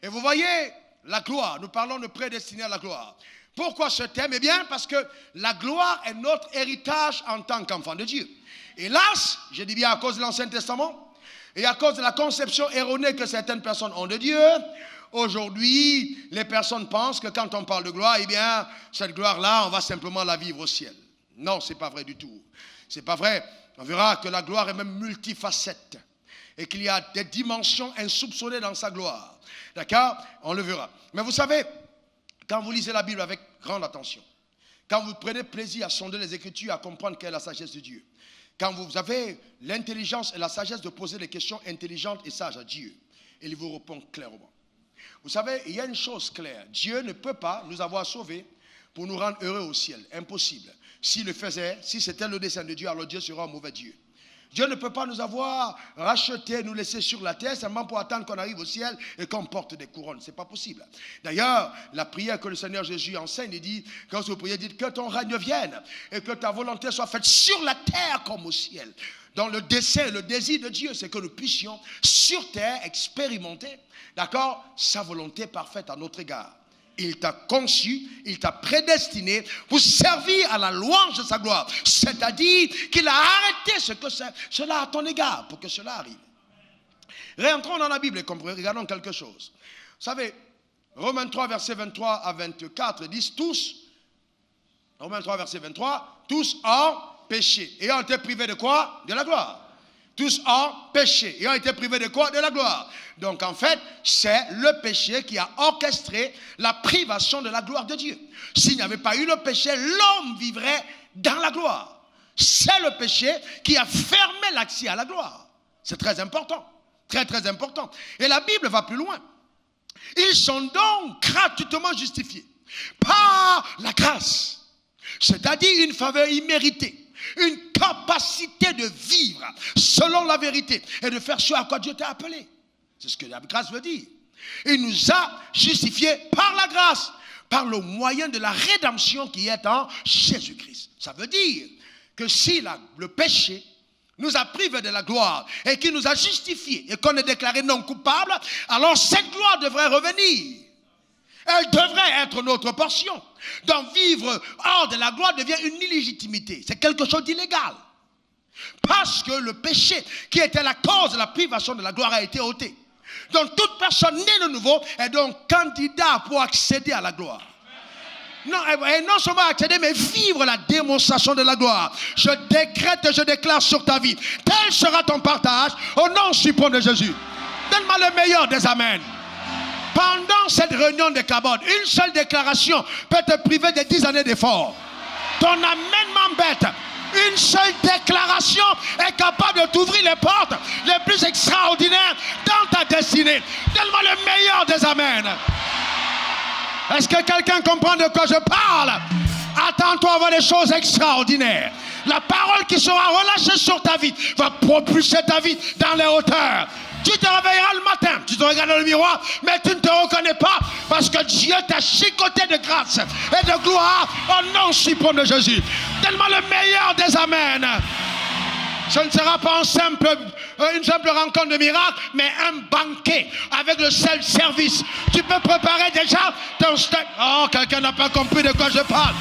Et vous voyez, la gloire, nous parlons de prédestiné à la gloire. Pourquoi ce thème? Eh bien, parce que la gloire est notre héritage en tant qu'enfant de Dieu. Hélas, je dis bien à cause de l'Ancien Testament, et à cause de la conception erronée que certaines personnes ont de Dieu, aujourd'hui, les personnes pensent que quand on parle de gloire, eh bien, cette gloire-là, on va simplement la vivre au ciel. Non, ce n'est pas vrai du tout. Ce n'est pas vrai. On verra que la gloire est même multifacette et qu'il y a des dimensions insoupçonnées dans sa gloire. D'accord? On le verra. Mais vous savez, quand vous lisez la Bible avec grande attention, quand vous prenez plaisir à sonder les Écritures, à comprendre quelle est la sagesse de Dieu, quand vous avez l'intelligence et la sagesse de poser des questions intelligentes et sages à Dieu, il vous répond clairement. Vous savez, il y a une chose claire. Dieu ne peut pas nous avoir sauvés pour nous rendre heureux au ciel. Impossible. S'il le faisait, si c'était le dessein de Dieu, alors Dieu serait un mauvais Dieu. Dieu ne peut pas nous avoir rachetés, nous laisser sur la terre seulement pour attendre qu'on arrive au ciel et qu'on porte des couronnes. Ce n'est pas possible. D'ailleurs, la prière que le Seigneur Jésus enseigne, il dit, quand vous priez, dites que ton règne vienne et que ta volonté soit faite sur la terre comme au ciel. Dans le dessein, le désir de Dieu, c'est que nous puissions sur terre expérimenter, d'accord, sa volonté parfaite à notre égard. Il t'a conçu, il t'a prédestiné pour servir à la louange de sa gloire. C'est-à-dire qu'il a arrêté cela à ton égard pour que cela arrive. Réentrons dans la Bible et regardons quelque chose. Vous savez, Romains 3, versets 23 à 24 disent tous, Romains 3, verset 23, tous ont péché et ont été privés de quoi? De la gloire. Tous ont péché et ont été privés de quoi? De la gloire. Donc en fait, c'est le péché qui a orchestré la privation de la gloire de Dieu. S'il n'y avait pas eu le péché, l'homme vivrait dans la gloire. C'est le péché qui a fermé l'accès à la gloire. C'est très important. Très très important. Et la Bible va plus loin. Ils sont donc gratuitement justifiés par la grâce. C'est-à-dire une faveur imméritée. Une capacité de vivre selon la vérité et de faire ce à quoi Dieu t'a appelé. C'est ce que la grâce veut dire. Il nous a justifiés par la grâce, par le moyen de la rédemption qui est en Jésus-Christ. Ça veut dire que si le péché nous a privés de la gloire et qu'il nous a justifiés et qu'on est déclaré non coupable, alors cette gloire devrait revenir. Elle devrait être notre portion. Donc vivre hors de la gloire devient une illégitimité. C'est quelque chose d'illégal. Parce que le péché qui était la cause de la privation de la gloire a été ôté. Donc toute personne née de nouveau est donc candidat pour accéder à la gloire. Non, et non seulement accéder, mais vivre la démonstration de la gloire. Je décrète et je déclare sur ta vie. Tel sera ton partage au nom suprême de Jésus. Donne-moi le meilleur des amens. Pendant cette réunion de Cabot, une seule déclaration peut te priver de 10 années d'effort. Ton amen m'embête. Une seule déclaration est capable de t'ouvrir les portes les plus extraordinaires dans ta destinée. Donne-moi le meilleur des amens. Est-ce que quelqu'un comprend de quoi je parle? Attends-toi à voir des choses extraordinaires. La parole qui sera relâchée sur ta vie va propulser ta vie dans les hauteurs. Tu te réveilleras le matin, tu te regardes dans le miroir, mais tu ne te reconnais pas parce que Dieu t'a chicoté de grâce et de gloire au nom suprême de Jésus. Donne-moi le meilleur des amens. Ce ne sera pas une simple rencontre de miracle, mais un banquet avec le seul service. Tu peux préparer déjà ton steak. Oh, quelqu'un n'a pas compris de quoi je parle.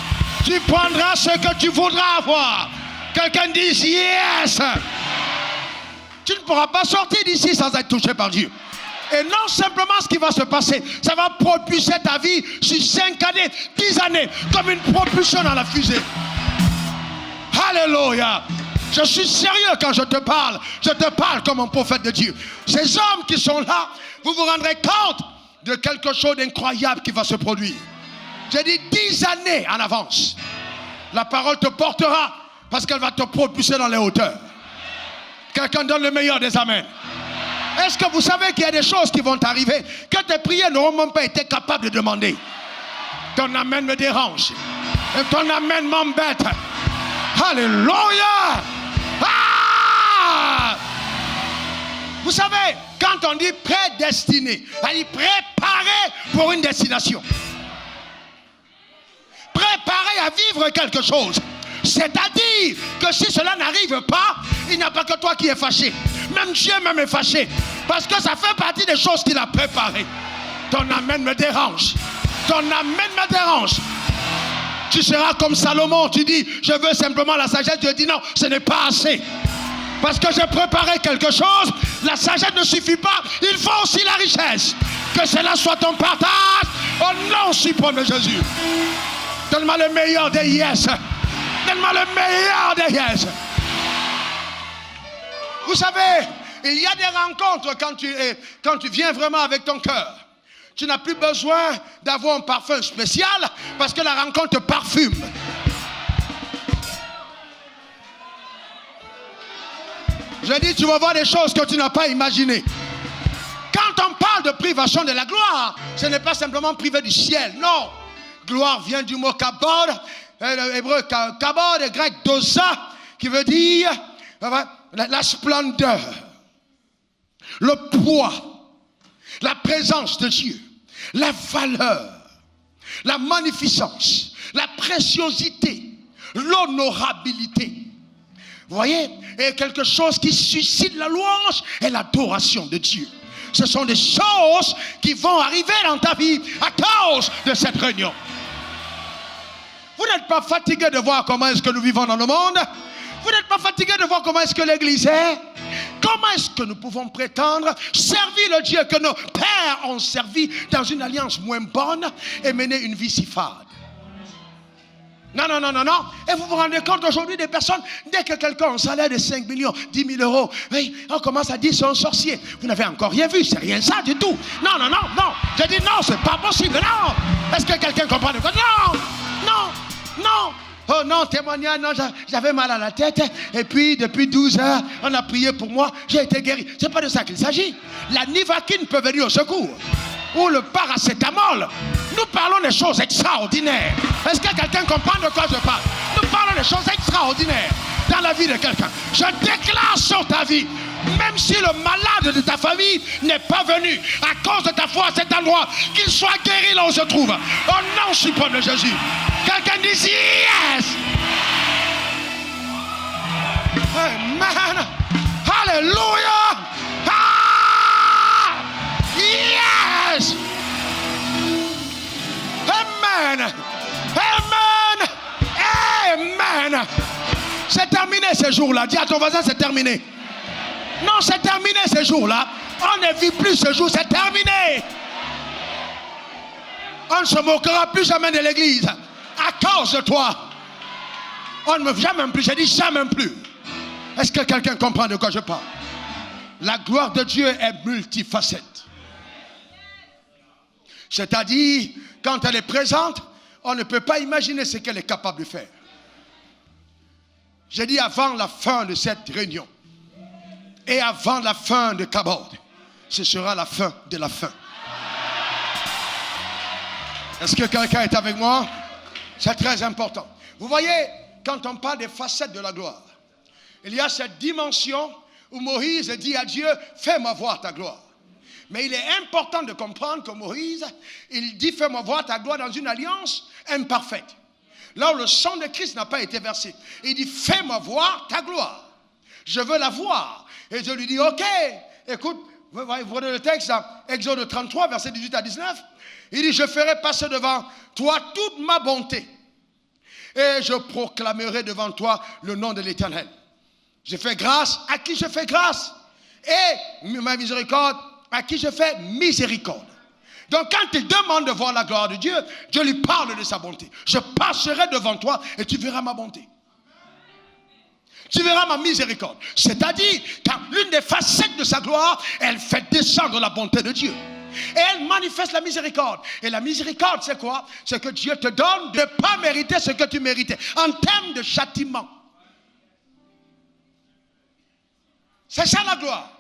Tu prendras ce que tu voudras avoir. Quelqu'un dit yes. Tu ne pourras pas sortir d'ici sans être touché par Dieu. Et non simplement ce qui va se passer, ça va propulser ta vie sur 5 années, 10 années, comme une propulsion dans la fusée. Alléluia. Je suis sérieux quand je te parle. Je te parle comme un prophète de Dieu. Ces hommes qui sont là, vous vous rendrez compte de quelque chose d'incroyable qui va se produire. J'ai dit 10 années en avance. La parole te portera parce qu'elle va te propulser dans les hauteurs. Quelqu'un donne le meilleur des amens. Est-ce que vous savez qu'il y a des choses qui vont arriver que tes prières n'auront même pas été capables de demander? Ton amen me dérange. Et ton amen m'embête. Alléluia. Ah! Vous savez, Quand on dit prédestiné, on dit préparé pour une destination. Préparé à vivre quelque chose. C'est-à-dire que si cela n'arrive pas, il n'y a pas que toi qui es fâché. Même Dieu même est fâché. Parce que ça fait partie des choses qu'il a préparées. Ton amen me dérange. Ton amen me dérange. Tu seras comme Salomon, tu dis, je veux simplement la sagesse. Dieu dit non, ce n'est pas assez. Parce que j'ai préparé quelque chose, la sagesse ne suffit pas, il faut aussi la richesse. Que cela soit ton partage, au nom suprême de Jésus. Donne-moi le meilleur des yes. Donne-moi le meilleur des yes. Vous savez, il y a des rencontres quand tu viens vraiment avec ton cœur. Tu n'as plus besoin d'avoir un parfum spécial parce que la rencontre te parfume. Je dis, tu vas voir des choses que tu n'as pas imaginées. Quand on parle de privation de la gloire, ce n'est pas simplement privé du ciel, non. Gloire vient du mot kabod, l'hébreu kabod, le grec dosa, qui veut dire la splendeur, le poids, la présence de Dieu, la valeur, la magnificence, la préciosité, l'honorabilité. Vous voyez, et quelque chose qui suscite la louange et l'adoration de Dieu. Ce sont des choses qui vont arriver dans ta vie à cause de cette réunion. Vous n'êtes pas fatigué de voir comment est-ce que nous vivons dans le monde? Vous n'êtes pas fatigué de voir comment est-ce que l'Église est? Comment est-ce que nous pouvons prétendre servir le Dieu que nos pères ont servi dans une alliance moins bonne et mener une vie si fade? Non, non, non, non, non. Et vous vous rendez compte aujourd'hui des personnes, dès que quelqu'un a un salaire de 5 millions, 10 000 euros, oui, on commence à dire c'est un sorcier. Vous n'avez encore rien vu, c'est rien ça du tout. Non, non, non, non. Je dis non, c'est pas possible, non. Est-ce que quelqu'un comprend de quoi? Non, non, non. Oh non, témoignage, non, j'avais mal à la tête. Et puis, depuis 12 heures, on a prié pour moi, j'ai été guéri. C'est pas de ça qu'il s'agit. La Nivaquine peut venir au secours. Ou le paracétamol. Nous parlons des choses extraordinaires. Est-ce que quelqu'un comprend de quoi je parle? Nous parlons des choses extraordinaires dans la vie de quelqu'un. Je déclare sur ta vie, même si le malade de ta famille n'est pas venu à cause de ta foi à cet endroit, qu'il soit guéri là où se trouve. Au nom suprême de Jésus. Quelqu'un dit yes. Amen. Alléluia. Ah! Yes. Amen. Amen. Amen. C'est terminé ce jour-là. Dis à ton voisin, c'est terminé. Non, c'est terminé ce jour-là. On ne vit plus ce jour, c'est terminé. On ne se moquera plus jamais de l'église. À cause de toi. On ne me jamais plus, j'ai dit jamais plus. Est-ce que quelqu'un comprend de quoi je parle? La gloire de Dieu est multifacette. C'est-à-dire, quand elle est présente, on ne peut pas imaginer ce qu'elle est capable de faire. J'ai dit avant la fin de cette réunion et avant la fin de Kabod, ce sera la fin de la fin. Est-ce que quelqu'un est avec moi? C'est très important. Vous voyez, quand on parle des facettes de la gloire, il y a cette dimension où Moïse dit à Dieu, fais-moi voir ta gloire. Mais il est important de comprendre que Moïse, il dit, fais-moi voir ta gloire dans une alliance imparfaite. Là où le sang de Christ n'a pas été versé. Il dit, fais-moi voir ta gloire. Je veux la voir. Et Dieu lui dit, ok, écoute, vous voyez le texte, Exode 33, verset 18 à 19. Il dit, je ferai passer devant toi toute ma bonté. Et je proclamerai devant toi le nom de l'Éternel. Je fais grâce à qui je fais grâce. Et ma miséricorde à qui je fais miséricorde. Donc quand il demande de voir la gloire de Dieu, Dieu lui parle de sa bonté. Je passerai devant toi et tu verras ma bonté. Tu verras ma miséricorde. C'est-à-dire, quand l'une des facettes de sa gloire, elle fait descendre la bonté de Dieu. Et elle manifeste la miséricorde. Et la miséricorde, c'est quoi? C'est que Dieu te donne de ne pas mériter ce que tu méritais. En termes de châtiment. C'est ça la gloire.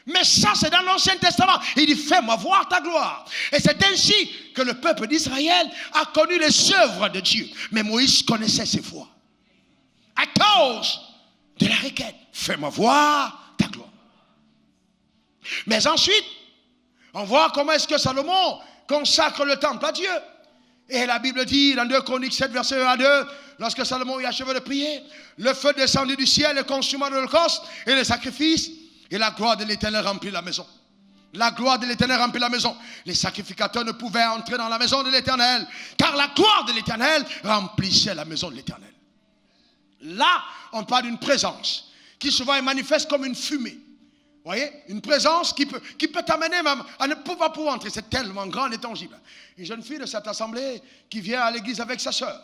Mais ça, c'est dans l'Ancien Testament. Il dit, fais-moi voir ta gloire. Et c'est ainsi que le peuple d'Israël a connu les œuvres de Dieu. Mais Moïse connaissait ses voies. À cause de la requête, fais-moi voir ta gloire. Mais ensuite, on voit comment est-ce que Salomon consacre le temple à Dieu. Et la Bible dit dans 2 Chroniques 7, verset 1 à 2, lorsque Salomon eut achevé de prier, le feu descendit du ciel et consuma l'holocauste et les sacrifices, et la gloire de l'Éternel remplit la maison. La gloire de l'Éternel remplit la maison. Les sacrificateurs ne pouvaient entrer dans la maison de l'Éternel, car la gloire de l'Éternel remplissait la maison de l'Éternel. Là, on parle d'une présence qui souvent est manifeste comme une fumée. Vous voyez, une présence qui peut t'amener même à ne pas pouvoir entrer. C'est tellement grand et tangible. Une jeune fille de cette assemblée qui vient à l'église avec sa soeur.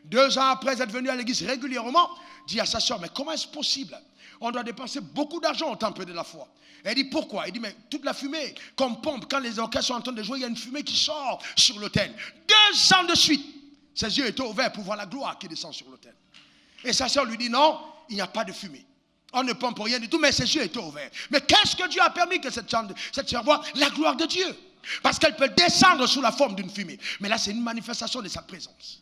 2 ans après être venue à l'église régulièrement, dit à sa soeur, mais comment est-ce possible? On doit dépenser beaucoup d'argent au temple de la foi. Elle dit pourquoi? Elle dit, mais toute la fumée qu'on pompe quand les orchestres sont en train de jouer, il y a une fumée qui sort sur l'autel. 2 ans de suite, ses yeux étaient ouverts pour voir la gloire qui descend sur l'autel. Et sa soeur lui dit, non, il n'y a pas de fumée. On ne pompe rien du tout, mais ses yeux étaient ouverts. Mais qu'est-ce que Dieu a permis que cette soeur voie? La gloire de Dieu. Parce qu'elle peut descendre sous la forme d'une fumée. Mais là, c'est une manifestation de sa présence.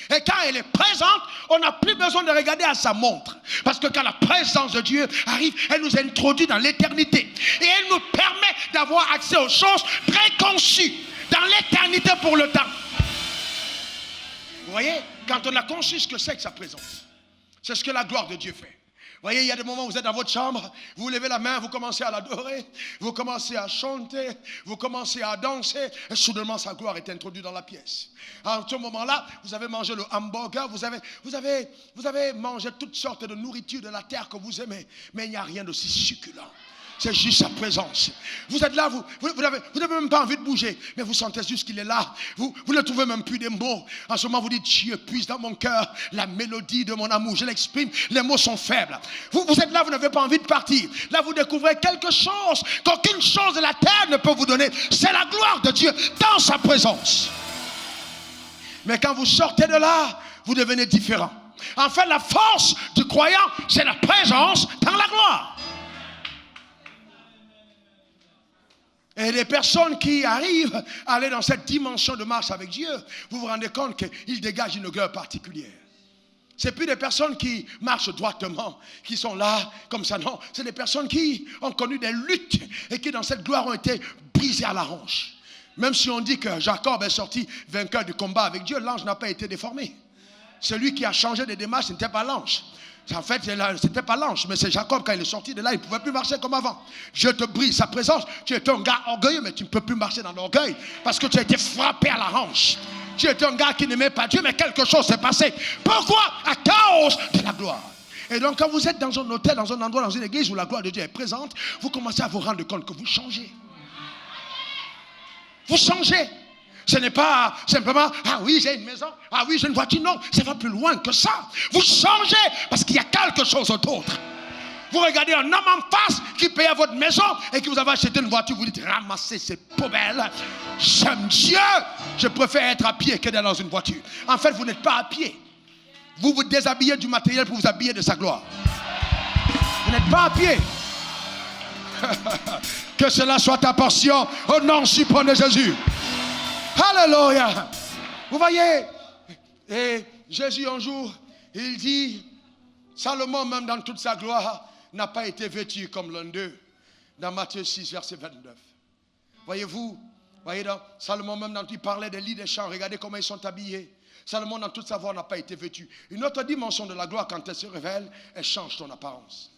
Et quand elle est présente, on n'a plus besoin de regarder à sa montre. Parce que quand la présence de Dieu arrive, elle nous introduit dans l'éternité. Et elle nous permet d'avoir accès aux choses préconçues dans l'éternité pour le temps. Vous voyez, quand on a conçu ce que c'est que sa présence, c'est ce que la gloire de Dieu fait. Vous voyez, il y a des moments où vous êtes dans votre chambre, vous levez la main, vous commencez à l'adorer, vous commencez à chanter, vous commencez à danser, et soudainement sa gloire est introduite dans la pièce. En ce moment-là, vous avez mangé le hamburger, vous avez mangé toutes sortes de nourriture de la terre que vous aimez, mais il n'y a rien d'aussi succulent. C'est juste sa présence. Vous êtes là, vous n'avez même pas envie de bouger, mais vous sentez juste qu'il est là. Vous ne trouvez même plus des mots. En ce moment, vous dites, Dieu puise dans mon cœur la mélodie de mon amour. Je l'exprime, les mots sont faibles. Vous êtes là, vous n'avez pas envie de partir. Là, vous découvrez quelque chose qu'aucune chose de la terre ne peut vous donner. C'est la gloire de Dieu dans sa présence. Mais quand vous sortez de là, vous devenez différent. En fait, la force du croyant, c'est la présence dans la gloire. Et les personnes qui arrivent à aller dans cette dimension de marche avec Dieu, vous vous rendez compte qu'ils dégagent une gloire particulière. Ce n'est plus des personnes qui marchent droitement, qui sont là comme ça, non. C'est des personnes qui ont connu des luttes et qui dans cette gloire ont été brisées à la hanche. Même si on dit que Jacob est sorti vainqueur du combat avec Dieu, l'ange n'a pas été déformé. Celui qui a changé de démarche, ce n'était pas l'ange. En fait, c'était pas l'ange, mais c'est Jacob, quand il est sorti de là, il ne pouvait plus marcher comme avant. Dieu te brise sa présence. Tu étais un gars orgueilleux, mais tu ne peux plus marcher dans l'orgueil parce que tu as été frappé à la hanche. Tu étais un gars qui n'aimait pas Dieu, mais quelque chose s'est passé. Pourquoi? À cause de la gloire. Et donc, quand vous êtes dans un hôtel, dans un endroit, dans une église où la gloire de Dieu est présente, vous commencez à vous rendre compte que vous changez. Vous changez. Ce n'est pas simplement, ah oui, j'ai une maison, ah oui, j'ai une voiture. Non, ça va plus loin que ça. Vous changez parce qu'il y a quelque chose d'autre. Vous regardez un homme en face qui paye à votre maison et qui vous avez acheté une voiture. Vous dites, ramassez ces poubelles. J'aime Dieu. Je préfère être à pied que d'être dans une voiture. En fait, vous n'êtes pas à pied. Vous vous déshabillez du matériel pour vous habiller de sa gloire. Vous n'êtes pas à pied. Que cela soit ta portion au nom suprême de Jésus. Alléluia. Vous voyez, et Jésus un jour, il dit, Salomon même dans toute sa gloire n'a pas été vêtu comme l'un d'eux. Dans Matthieu 6, verset 29. Voyez-vous, voyez donc, Salomon même quand il parlait des lits des champs, regardez comment ils sont habillés. Salomon dans toute sa voix n'a pas été vêtu. Une autre dimension de la gloire, quand elle se révèle, elle change ton apparence.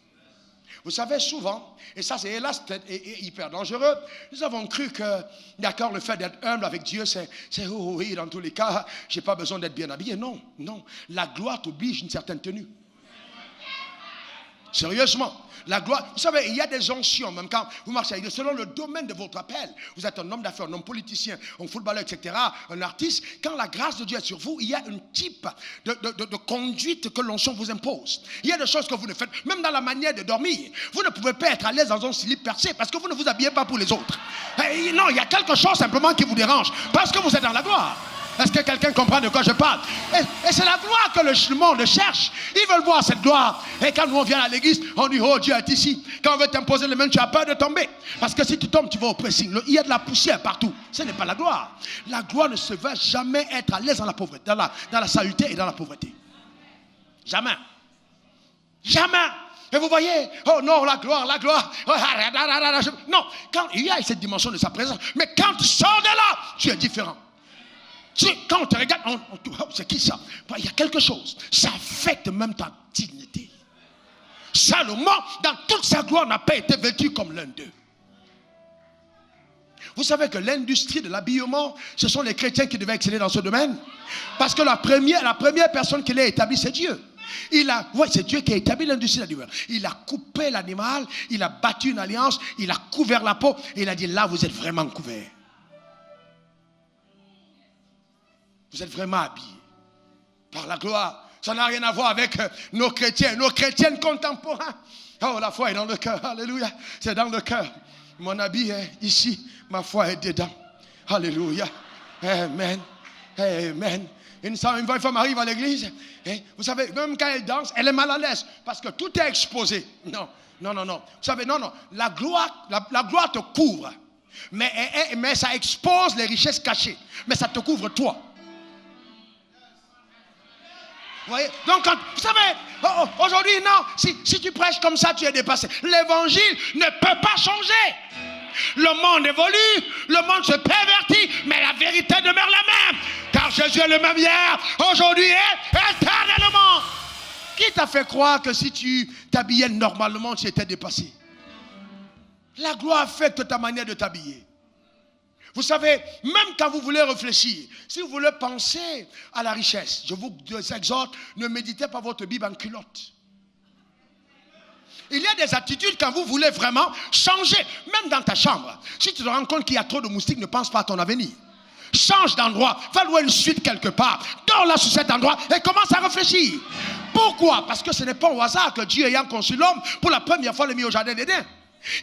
Vous savez, souvent, et ça c'est hélas hyper dangereux, nous avons cru que, d'accord, le fait d'être humble avec Dieu, c'est oh oui, dans tous les cas, je n'ai pas besoin d'être bien habillé. Non, non, la gloire t'oblige une certaine tenue. Sérieusement, la gloire, vous savez, il y a des onctions, même quand vous marchez avec Dieu, selon le domaine de votre appel. Vous êtes un homme d'affaires, un homme politicien, un footballeur, etc., un artiste. Quand la grâce de Dieu est sur vous, il y a un type de conduite que l'onction vous impose. Il y a des choses que vous ne faites, même dans la manière de dormir. Vous ne pouvez pas être à l'aise dans un slip percé parce que vous ne vous habillez pas pour les autres. Et non, il y a quelque chose simplement qui vous dérange parce que vous êtes dans la gloire. Est-ce que quelqu'un comprend de quoi je parle? Et c'est la gloire que le monde cherche. Ils veulent voir cette gloire. Et quand nous on vient à l'église, on dit, oh Dieu est ici. Quand on veut t'imposer les mains, tu as peur de tomber. Parce que si tu tombes, tu vas au pressing. Il y a de la poussière partout. Ce n'est pas la gloire. La gloire ne se veut jamais être à l'aise dans la pauvreté, dans la saleté et dans la pauvreté. Jamais. Jamais. Et vous voyez, oh non, la gloire. Non, quand il y a cette dimension de sa présence, mais quand tu sors de là, tu es différent. Quand on te regarde, c'est qui ça? Il y a quelque chose. Ça affecte même ta dignité. Salomon, dans toute sa gloire, n'a pas été vêtu comme l'un d'eux. Vous savez que l'industrie de l'habillement, ce sont les chrétiens qui devaient exceller dans ce domaine. Parce que la première personne qui l'a établi, c'est Dieu. C'est Dieu qui a établi l'industrie de l'habillement. Il a coupé l'animal, il a battu une alliance, il a couvert la peau, et il a dit, là, vous êtes vraiment couverts. Vous êtes vraiment habillés par la gloire. Ça n'a rien à voir avec nos chrétiens contemporains. Oh, la foi est dans le cœur. Alléluia. C'est dans le cœur. Mon habit est ici. Ma foi est dedans. Alléluia. Amen. Amen. Une femme arrive à l'église. Vous savez, même quand elle danse, elle est mal à l'aise. Parce que tout est exposé. Non. Vous savez, non. La gloire te couvre. Mais ça expose les richesses cachées. Mais ça te couvre toi. Vous voyez? Donc, vous savez, aujourd'hui, non, si tu prêches comme ça, tu es dépassé. L'évangile ne peut pas changer. Le monde évolue, le monde se pervertit, mais la vérité demeure la même. Car Jésus est le même hier, aujourd'hui et éternellement. Qui t'a fait croire que si tu t'habillais normalement, tu étais dépassé? La gloire affecte ta manière de t'habiller. Vous savez, même quand vous voulez réfléchir, si vous voulez penser à la richesse, je vous exhorte, ne méditez pas votre Bible en culotte. Il y a des attitudes quand vous voulez vraiment changer, même dans ta chambre. Si tu te rends compte qu'il y a trop de moustiques, ne pense pas à ton avenir. Change d'endroit, va louer une suite quelque part, dors là sur cet endroit et commence à réfléchir. Pourquoi? Parce que ce n'est pas au hasard que Dieu ayant conçu l'homme, pour la première fois l'a mis au jardin d'Éden.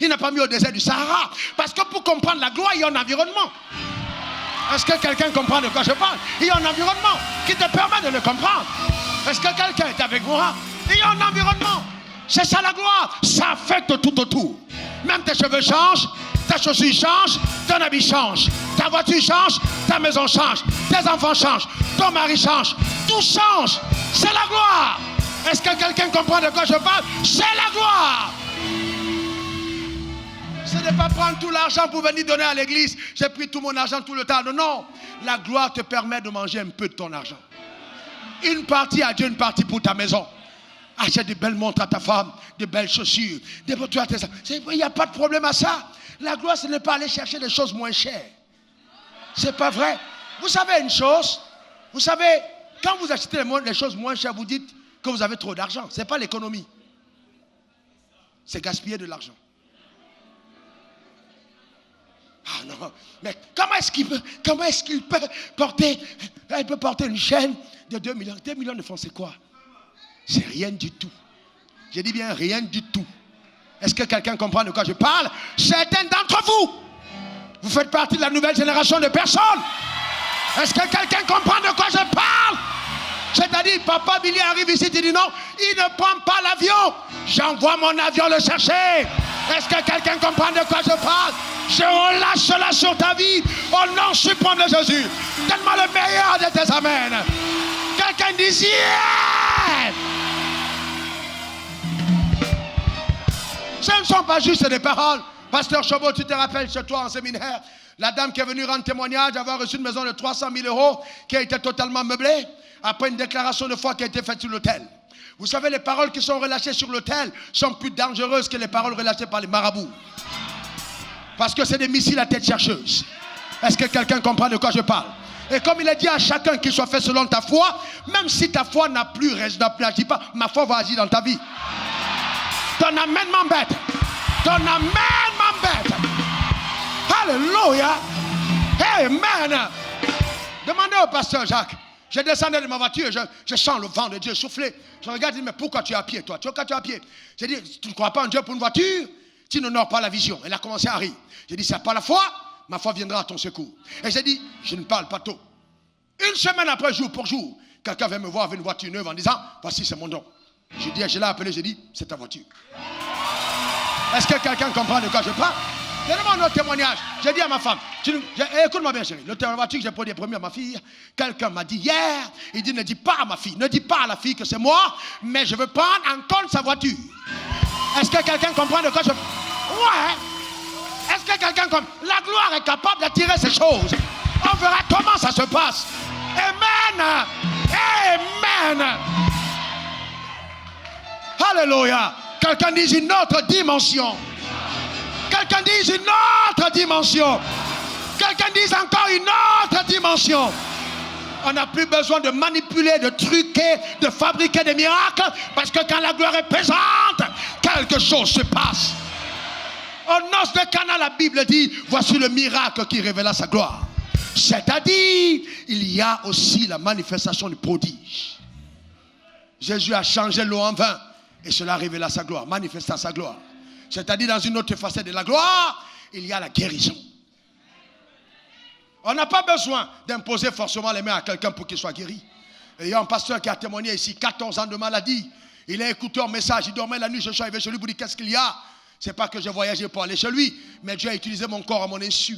Il n'a pas mis au désert du Sahara. Parce que pour comprendre la gloire, il y a un environnement. Est-ce que quelqu'un comprend de quoi je parle? Il y a un environnement qui te permet de le comprendre. Est-ce que quelqu'un est avec moi? Il y a un environnement. C'est ça la gloire. Ça affecte tout autour. Même tes cheveux changent, ta chaussure change, ton habit change, ta voiture change, ta maison change, tes enfants changent, ton mari change, tout change. C'est la gloire. Est-ce que quelqu'un comprend de quoi je parle? C'est la gloire. Ce n'est pas prendre tout l'argent pour venir donner à l'église. J'ai pris tout mon argent tout le temps. Non. La gloire te permet de manger un peu de ton argent. Une partie à Dieu, une partie pour ta maison. Achète de belles montres à ta femme, de belles chaussures. Il n'y a pas de problème à ça. La gloire, ce n'est pas aller chercher des choses moins chères. C'est pas vrai. Vous savez une chose? Vous savez, quand vous achetez les choses moins chères, vous dites que vous avez trop d'argent. Ce n'est pas l'économie. C'est gaspiller de l'argent. Ah non, mais comment est-ce qu'il peut porter, il peut porter une chaîne de 2 millions. 2 millions de francs, c'est quoi? C'est rien du tout. J'ai dit bien rien du tout. Est-ce que quelqu'un comprend de quoi je parle? Certains d'entre vous faites partie de la nouvelle génération de personnes. Est-ce que quelqu'un comprend de quoi je parle? C'est-à-dire, papa Billy arrive ici, tu dis non, il ne prend pas l'avion. J'envoie mon avion le chercher. Est-ce que quelqu'un comprend de quoi je parle? Je relâche cela sur ta vie au nom suprême de Jésus. Donne-moi le meilleur de tes amens. Quelqu'un dit yeah! Ce ne sont pas juste des paroles. Pasteur Chobot, tu te rappelles chez toi en séminaire, la dame qui est venue rendre témoignage d'avoir reçu une maison de 300 000 euros qui a été totalement meublée après une déclaration de foi qui a été faite sur l'autel. Vous savez, les paroles qui sont relâchées sur l'autel sont plus dangereuses que les paroles relâchées par les marabouts. Parce que c'est des missiles à tête chercheuse. Est-ce que quelqu'un comprend de quoi je parle? Et comme il a dit à chacun qu'il soit fait selon ta foi, même si ta foi n'a plus n'agit pas, ma foi va agir dans ta vie. Ton amène m'embête. Ton amène m'embête. Alléluia. Amen. Demandez au pasteur Jacques. Je descendais de ma voiture, je sens le vent de Dieu souffler. Je regarde, je dis, mais pourquoi tu es à pied, toi? Pourquoi tu es à pied? J'ai dit, tu ne crois pas en Dieu pour une voiture? Tu n'honores pas la vision. Elle a commencé à rire. J'ai dit, c'est pas la foi, ma foi viendra à ton secours. Et j'ai dit, je ne parle pas tôt. Une semaine après, jour pour jour, quelqu'un vient me voir avec une voiture neuve en disant, voici, c'est mon don. Je l'ai appelé, j'ai dit, c'est ta voiture. Est-ce que quelqu'un comprend de quoi je parle? Donnez-moi un autre témoignage. J'ai dit à ma femme, écoute-moi bien chérie, le voiture que j'ai pris des premiers à ma fille, quelqu'un m'a dit hier, il dit ne dis pas à ma fille, ne dis pas à la fille que c'est moi, mais je veux prendre en compte sa voiture. Est-ce que quelqu'un comprend de quoi je... Ouais. Est-ce que quelqu'un comprend? La gloire est capable d'attirer ces choses. On verra comment ça se passe. Amen. Amen. Alléluia. Quelqu'un dit une autre dimension. Quelqu'un dit une autre dimension. Quelqu'un dit encore une autre dimension. On n'a plus besoin de manipuler, de truquer, de fabriquer des miracles. Parce que quand la gloire est présente, quelque chose se passe. Aux noces de Cana, la Bible dit, voici le miracle qui révéla sa gloire. C'est-à-dire, il y a aussi la manifestation du prodige. Jésus a changé l'eau en vin et cela révéla sa gloire, manifesta sa gloire. C'est-à-dire, dans une autre facette de la gloire, il y a la guérison. On n'a pas besoin d'imposer forcément les mains à quelqu'un pour qu'il soit guéri. Et il y a un pasteur qui a témoigné ici, 14 ans de maladie. Il a écouté un message, il dormait la nuit, je suis arrivé chez lui pour dire qu'est-ce qu'il y a. C'est pas que j'ai voyagé pour aller chez lui, mais Dieu a utilisé mon corps à mon insu.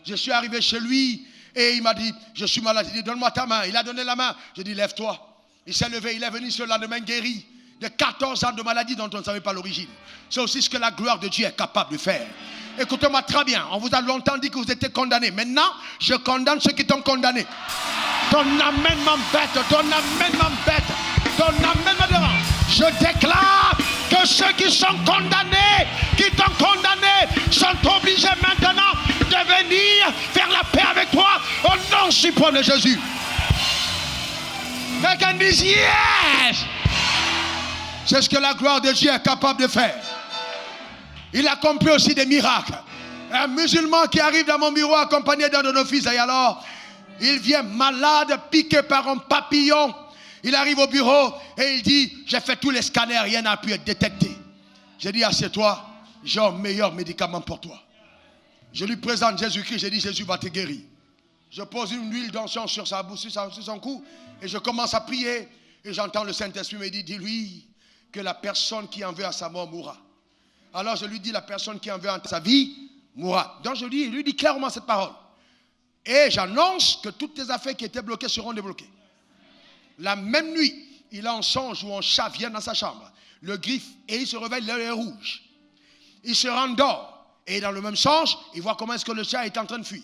Je suis arrivé chez lui et il m'a dit, je suis malade. Il dit, donne-moi ta main. Il a donné la main. Je dis, lève-toi. Il s'est levé, il est venu ce lendemain guéri de 14 ans de maladie dont on ne savait pas l'origine. C'est aussi ce que la gloire de Dieu est capable de faire. Écoutez-moi très bien, on vous a longtemps dit que vous étiez condamnés. Maintenant, je condamne ceux qui t'ont condamné. Ton amène m'embête, ton amène m'embête, ton amène me dérange. Je déclare que ceux qui sont condamnés, qui t'ont condamné, sont obligés maintenant de venir faire la paix avec toi au nom suprême de Jésus. Quelqu'un dit yes! C'est ce que la gloire de Dieu est capable de faire. Il accomplit aussi des miracles. Un musulman qui arrive dans mon bureau accompagné d'un de nos fils, et alors, il vient malade, piqué par un papillon. Il arrive au bureau et il dit, j'ai fait tous les scanners, rien n'a pu être détecté. J'ai dit, assieds-toi, j'ai un meilleur médicament pour toi. Je lui présente Jésus-Christ, j'ai dit, Jésus va te guérir. Je pose une huile d'encens sur sa bouche, sur son cou, et je commence à prier. Et j'entends le Saint-Esprit me dire, dis-lui que la personne qui en veut à sa mort mourra. Alors je lui dis, la personne qui en veut à sa vie mourra. Donc je lui dis clairement cette parole. Et j'annonce que toutes tes affaires qui étaient bloquées seront débloquées. La même nuit, il a un songe où un chat vient dans sa chambre, le griffe, et il se réveille, l'œil est rouge. Il se rendort, et dans le même songe, il voit comment est-ce que le chat est en train de fuir.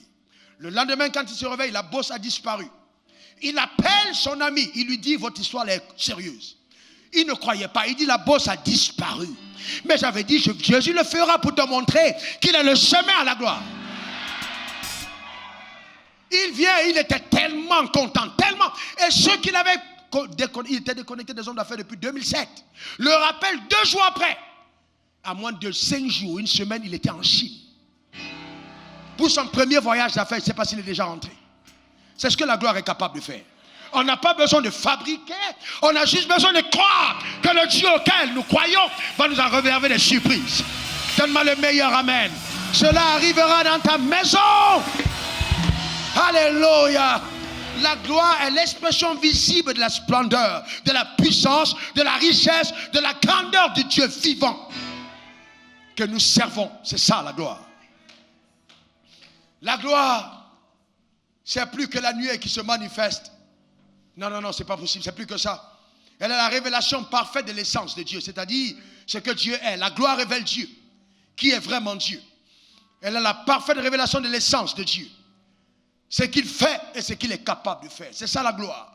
Le lendemain, quand il se réveille, la bosse a disparu. Il appelle son ami, il lui dit, votre histoire est sérieuse. Il ne croyait pas, il dit, la bosse a disparu. Mais j'avais dit, Jésus le fera pour te montrer qu'il est le chemin à la gloire. Il vient, il était tellement content, tellement. Et ceux qui l'avaient, il était déconnecté des hommes d'affaires depuis 2007, le rappellent 2 jours après. À moins de 5 jours, une semaine, il était en Chine. Pour son premier voyage d'affaires, je ne sais pas s'il est déjà rentré. C'est ce que la gloire est capable de faire. On n'a pas besoin de fabriquer, on a juste besoin de croire que le Dieu auquel nous croyons va nous en réserver des surprises. Donne-moi le meilleur amen. Cela arrivera dans ta maison. Alléluia. La gloire est l'expression visible de la splendeur, de la puissance, de la richesse, de la grandeur du Dieu vivant que nous servons. C'est ça la gloire. La gloire, c'est plus que la nuée qui se manifeste. Non, c'est pas possible, c'est plus que ça. Elle est la révélation parfaite de l'essence de Dieu, c'est-à-dire ce que Dieu est. La gloire révèle Dieu, qui est vraiment Dieu. Elle est la parfaite révélation de l'essence de Dieu. Ce qu'il fait et ce qu'il est capable de faire. C'est ça la gloire.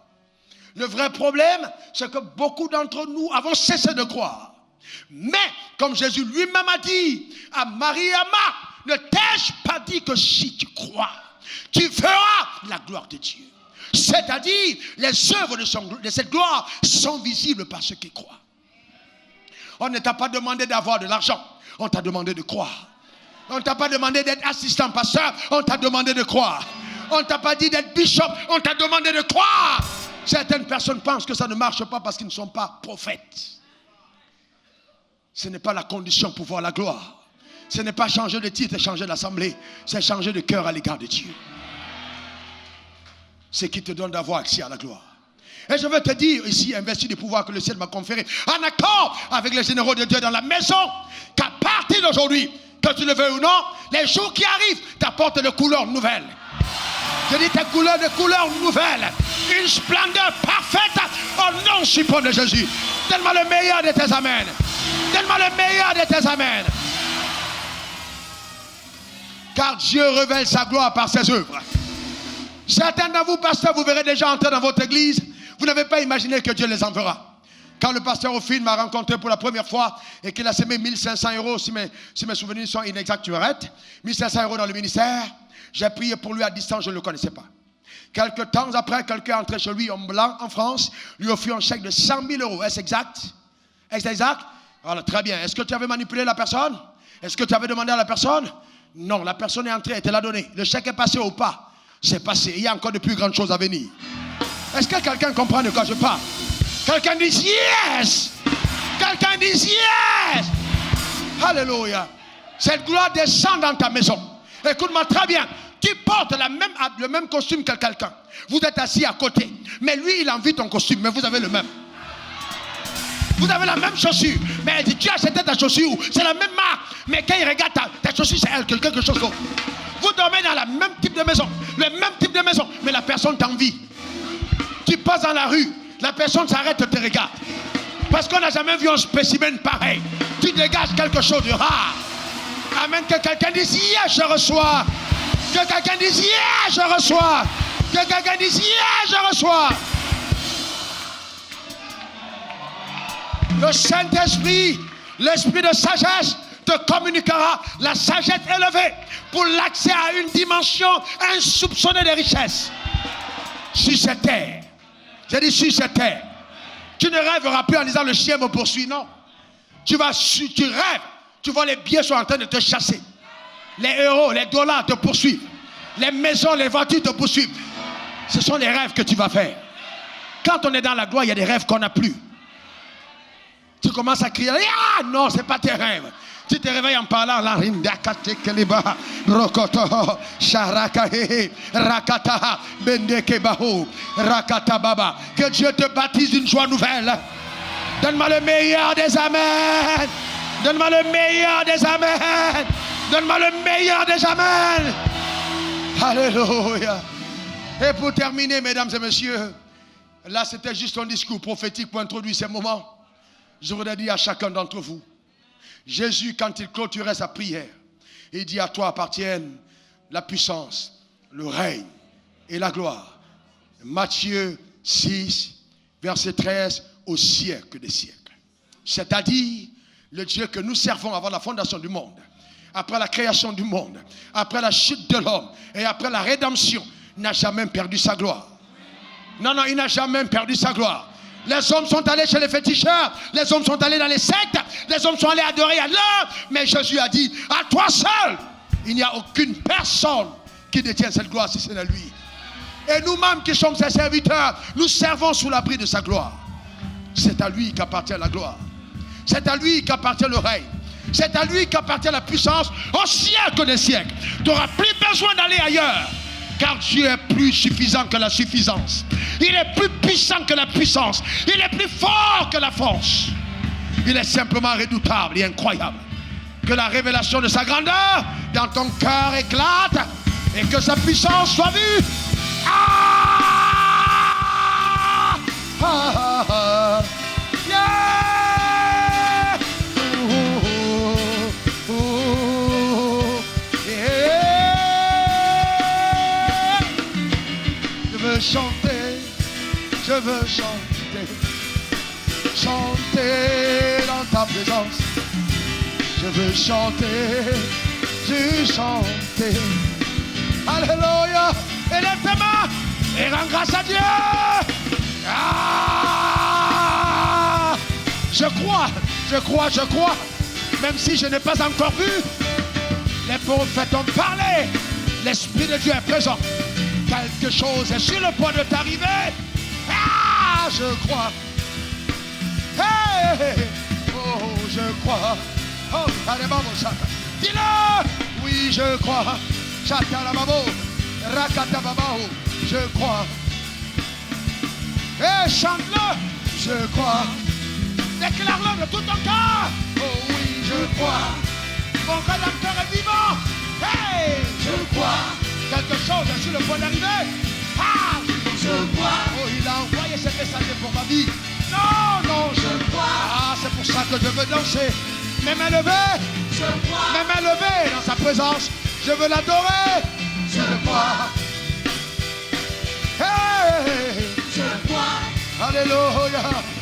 Le vrai problème, c'est que beaucoup d'entre nous avons cessé de croire. Mais, comme Jésus lui-même a dit à Marie et à Marthe, ne t'ai-je pas dit que si tu crois, tu verras la gloire de Dieu. C'est-à-dire, les œuvres de cette gloire sont visibles par ceux qui croient. On ne t'a pas demandé d'avoir de l'argent, on t'a demandé de croire. On ne t'a pas demandé d'être assistant pasteur, on t'a demandé de croire. On ne t'a pas dit d'être bishop, on t'a demandé de croire. Certaines personnes pensent que ça ne marche pas parce qu'ils ne sont pas prophètes. Ce n'est pas la condition pour voir la gloire. Ce n'est pas changer de titre et changer d'assemblée. C'est changer de cœur à l'égard de Dieu. C'est qui te donne d'avoir accès à la gloire. Et je veux te dire ici, investi du pouvoir que le ciel m'a conféré, en accord avec les généraux de Dieu dans la maison, qu'à partir d'aujourd'hui, que tu le veux ou non, les jours qui arrivent t'apportent de couleurs nouvelles. Je dis tes couleurs de couleurs nouvelles. Une splendeur parfaite au nom suprême de Jésus. Donne-moi le meilleur de tes amens. Donne-moi le meilleur de tes amens. Car Dieu révèle sa gloire par ses œuvres. Certains d'entre vous, pasteurs, vous verrez déjà entrer dans votre église. Vous n'avez pas imaginé que Dieu les enverra. Quand le pasteur Ophine m'a rencontré pour la première fois et qu'il a semé 1500 euros, si mes souvenirs sont inexacts, tu arrêtes, 1500 euros dans le ministère, j'ai prié pour lui à distance, je ne le connaissais pas. Quelques temps après, quelqu'un est entré chez lui, homme blanc en France, lui offrit un chèque de 100 000 euros. Est-ce exact? Est-ce exact? Voilà, très bien. Est-ce que tu avais manipulé la personne? Est-ce que tu avais demandé à la personne? Non, la personne est entrée, elle te l'a donné. Le chèque est passé ou pas? C'est passé. Il y a encore de plus grandes choses à venir. Est-ce que quelqu'un comprend de quoi je parle? Quelqu'un dit yes! Quelqu'un dit yes! Alléluia! Cette gloire descend dans ta maison. Écoute-moi très bien. Tu portes le même costume que quelqu'un. Vous êtes assis à côté. Mais lui, il envie ton costume. Mais vous avez le même. Vous avez la même chaussure. Mais elle dit, tu as acheté ta chaussure. C'est la même marque. Mais quand il regarde ta chaussure, c'est elle, quelque chose d'autre. Vous dormez dans le même type de maison. Le même type de maison. Mais la personne t'envie. Tu passes dans la rue. La personne s'arrête et te regarde. Parce qu'on n'a jamais vu un spécimen pareil. Tu dégages quelque chose de rare. Amen. Que quelqu'un dise, yeah, je reçois. Que quelqu'un dise, yeah, je reçois. Que quelqu'un dise, yeah, je reçois. Le Saint-Esprit, l'esprit de sagesse, te communiquera la sagesse élevée pour l'accès à une dimension insoupçonnée de richesse. Sur cette terre. J'ai dit sur cette terre. Tu ne rêveras plus en disant le chien me poursuit, non. Tu rêves. Tu vois les billets sont en train de te chasser. Les euros, les dollars te poursuivent. Les maisons, les voitures te poursuivent. Ce sont les rêves que tu vas faire. Quand on est dans la gloire, il y a des rêves qu'on n'a plus. Tu commences à crier, ah non, ce n'est pas tes rêves. Tu te réveilles en parlant, la rokoto, sharakahe, rakata, bendekebaho, rakata baba. Que Dieu te baptise d'une joie nouvelle. Donne-moi le meilleur des amens. Donne-moi le meilleur des amens. Donne-moi le meilleur des amens. Alléluia. Et pour terminer, mesdames et messieurs, là c'était juste un discours prophétique pour introduire ces moments. Je voudrais dire à chacun d'entre vous, Jésus, quand il clôturait sa prière, il dit, à toi appartiennent la puissance, le règne et la gloire. Matthieu 6, verset 13, au siècle des siècles. C'est-à-dire, le Dieu que nous servons avant la fondation du monde, après la création du monde, après la chute de l'homme et après la rédemption, n'a jamais perdu sa gloire. Non, non, il n'a jamais perdu sa gloire. Les hommes sont allés chez les féticheurs, les hommes sont allés dans les sectes, les hommes sont allés adorer à l'heure, mais Jésus a dit, à toi seul, il n'y a aucune personne qui détient cette gloire si ce n'est lui. Et nous-mêmes qui sommes ses serviteurs, nous servons sous l'abri de sa gloire. C'est à lui qu'appartient la gloire. C'est à lui qu'appartient le règne. C'est à lui qu'appartient la puissance au siècle des siècles. Tu n'auras plus besoin d'aller ailleurs. Car Dieu est plus suffisant que la suffisance. Il est plus puissant que la puissance. Il est plus fort que la force. Il est simplement redoutable et incroyable. Que la révélation de sa grandeur dans ton cœur éclate et que sa puissance soit vue. Ah! Ah, ah, ah. Yeah! Yeah! Je veux chanter, je veux chanter, chanter dans ta présence. Je veux chanter, je chanter. Alléluia. Élève tes mains et rends grâce à Dieu. Ah! Je crois. Même si je n'ai pas encore vu, les prophètes ont parlé. L'Esprit de Dieu est présent. Quelque chose est sur le point de t'arriver. Ah, je crois. Hey, oh, je crois. Oh, allez, maman, chata. Dis-le. Oui, je crois. Chata la maman. Rakata babao. Je crois. Et chante-le. Je crois. Déclare-le de tout ton cœur. Oh oui, je crois. Mon Rédempteur est vivant. Hey, je crois. Quelque chose est sur le point d'arriver. Ah, je crois. Oh, il a envoyé ce messager pour ma vie. Non, non, je crois. Ah, c'est pour ça que je veux danser. Mes mains levées, mes mains levées dans sa présence. Je veux l'adorer. Je le crois. Hey, Je le crois. Alléluia.